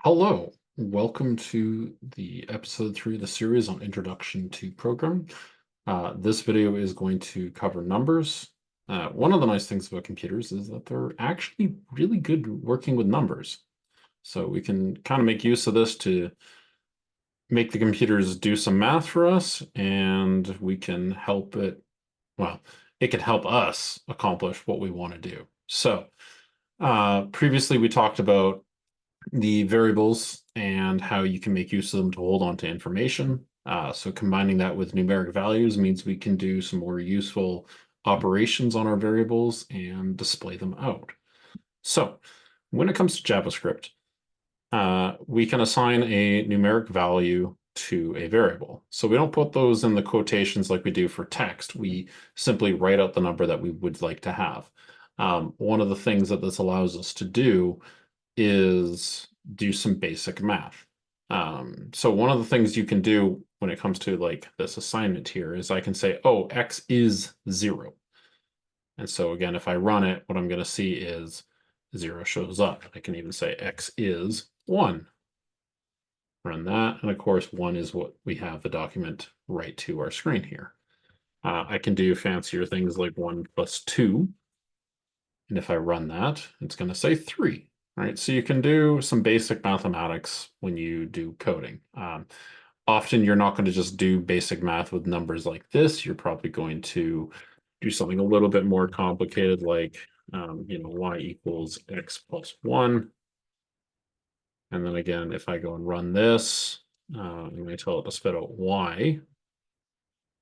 Hello, welcome to the episode 3 of the series on Introduction to Programming. This video is going to cover numbers. One of the nice things about computers is that they're actually really good working with numbers. So we can kind of make use of this to make the computers do some math for us, and we can help it, well, it can help us accomplish what we want to do. So previously we talked about the variables and how you can make use of them to hold on to information. So combining that with numeric values means we can do some more useful operations on our variables and display them out. So when it comes to JavaScript, we can assign a numeric value to a variable. So we don't put those in the quotations like we do for text. We simply write out the number that we would like to have. One of the things that this allows us to do is do some basic math. So one of the things you can do when it comes to like this assignment here is I can say, oh, x is 0. And so again, if I run it, what I'm going to see is 0 shows up. I can even say x is 1. Run that, and of course 1 is what we have the document right to our screen here. I can do fancier things like 1 plus 2. And if I run that, it's going to say 3. Right, so you can do some basic mathematics when you do coding. Often you're not going to just do basic math with numbers like this. You're probably going to do something a little bit more complicated, like y equals x plus 1. And then again, if I go and run this, I'm going to tell it to spit out y.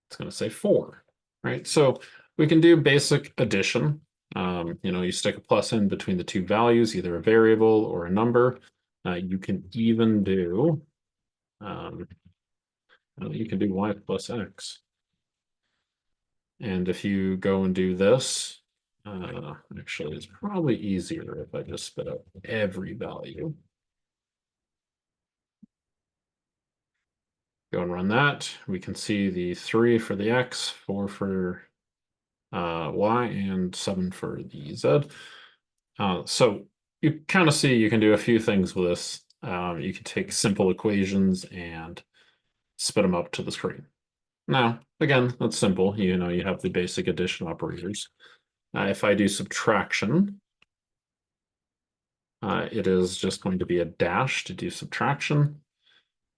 It's going to say 4. Right, so we can do basic addition. You stick a plus in between the two values, either a variable or a number. You can even do, you can do y plus x. And if you go and do this, actually, it's probably easier if I just spit out every value. Go and run that. We can see the 3 for the x, 4 for y, and 7 for the z. So you kind of see you can do a few things with this. You can take simple equations and spit them up to the screen. Now, again, that's simple. You have the basic addition operators. If I do subtraction, it is just going to be a dash to do subtraction.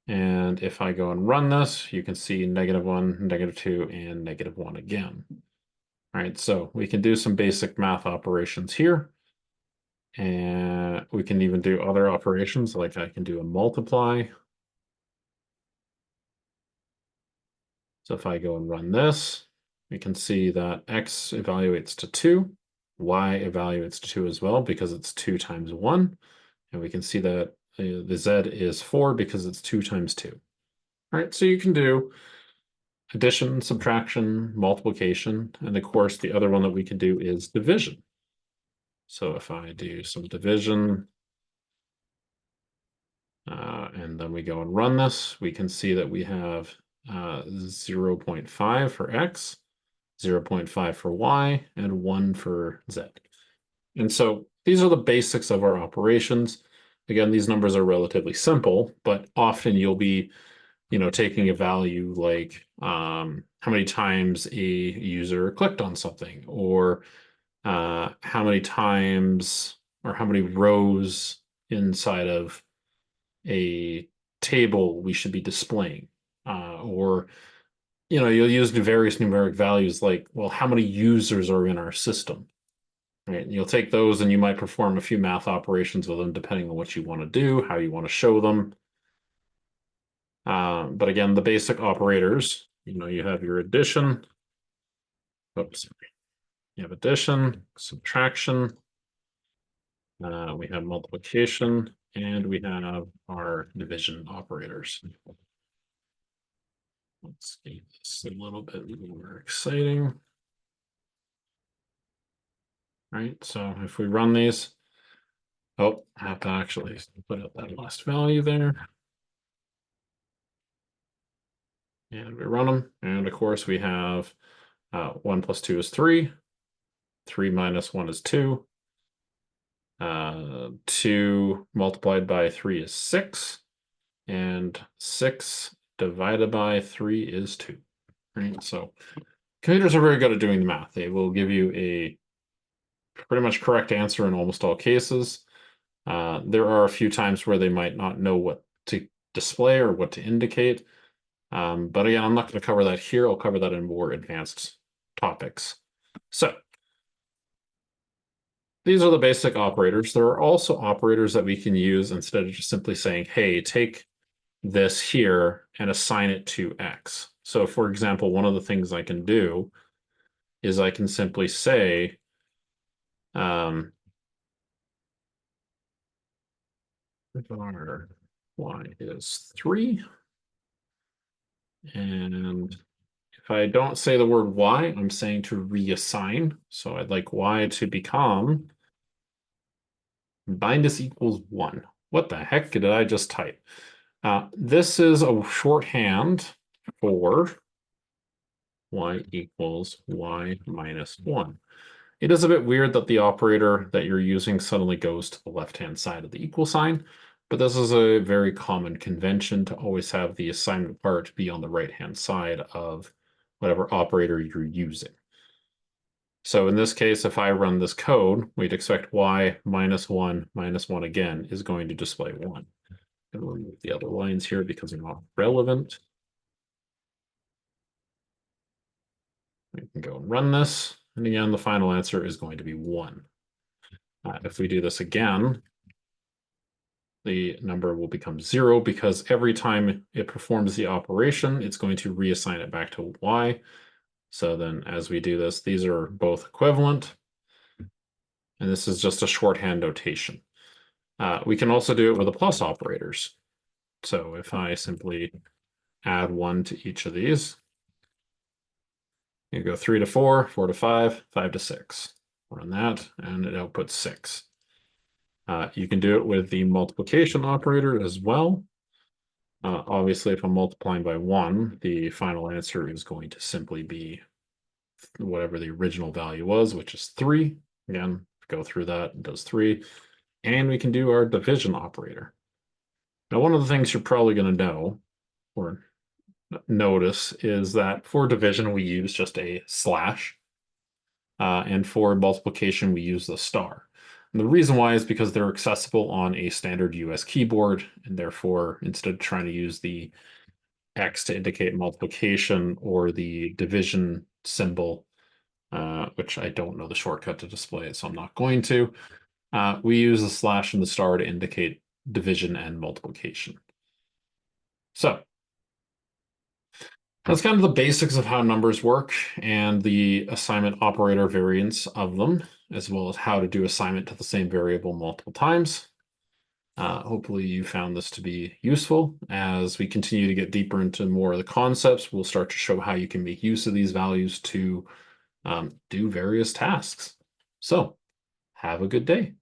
And if I go and run this, you can see -1, -2, and -1 again. All right, so we can do some basic math operations here. And we can even do other operations, like I can do a multiply. So if I go and run this, we can see that x evaluates to 2, y evaluates to 2 as well, because it's 2 times 1. And we can see that the z is 4 because it's 2 times 2. All right, so you can do addition, subtraction, multiplication, and of course the other one that we can do is division. So if I do some division, and then we go and run this, we can see that we have 0.5 for x, 0.5 for y, and 1 for z. And so these are the basics of our operations. Again, these numbers are relatively simple, but often you'll be taking a value like how many times a user clicked on something, or how many times or how many rows inside of a table we should be displaying. Or you'll use the various numeric values like, well, how many users are in our system? Right? And you'll take those and you might perform a few math operations with them depending on what you want to do, how you want to show them. But again, the basic operators, you have your addition. Oops. You have addition, subtraction. We have multiplication, and we have our division operators. Let's make this a little bit more exciting. Right, so if we run these, oh, I have to actually put up that last value there. And we run them, and of course we have 1 plus 2 is 3, 3 minus 1 is 2, 2 multiplied by 3 is 6, and 6 divided by 3 is 2. Right? So computers are very good at doing the math. They will give you a pretty much correct answer in almost all cases. There are a few times where they might not know what to display or what to indicate. But again, I'm not going to cover that here. I'll cover that in more advanced topics. So these are the basic operators. There are also operators that we can use instead of just simply saying, hey, take this here and assign it to X. So for example, one of the things I can do is I can simply say, var y is 3. And if I don't say the word y, I'm saying to reassign. So I'd like y to become minus equals 1. What the heck did I just type? This is a shorthand for y equals y minus 1. It is a bit weird that the operator that you're using suddenly goes to the left-hand side of the equal sign, but this is a very common convention to always have the assignment part be on the right-hand side of whatever operator you're using. So in this case, if I run this code, we'd expect y minus 1 again is going to display 1. I'm going to remove the other lines here because they're not relevant. We can go and run this. And again, the final answer is going to be 1. If we do this again, the number will become 0 because every time it performs the operation, it's going to reassign it back to y. So then as we do this, these are both equivalent. And this is just a shorthand notation. We can also do it with the plus operators. So if I simply add 1 to each of these, you go 3 to 4, 4 to 5, 5 to 6. Run that, and it outputs 6. You can do it with the multiplication operator as well. Obviously, if I'm multiplying by 1, the final answer is going to simply be whatever the original value was, which is 3. Again, go through that, it does 3. And we can do our division operator. Now, one of the things you're probably going to know or notice is that for division, we use just a slash. And for multiplication, we use the star. And the reason why is because they're accessible on a standard US keyboard, and therefore, instead of trying to use the X to indicate multiplication or the division symbol, which I don't know the shortcut to display it, so I'm not going to, we use the slash and the star to indicate division and multiplication. So that's kind of the basics of how numbers work and the assignment operator variants of them, as well as how to do assignment to the same variable multiple times. Hopefully you found this to be useful. As we continue to get deeper into more of the concepts, we'll start to show how you can make use of these values to do various tasks. So have a good day.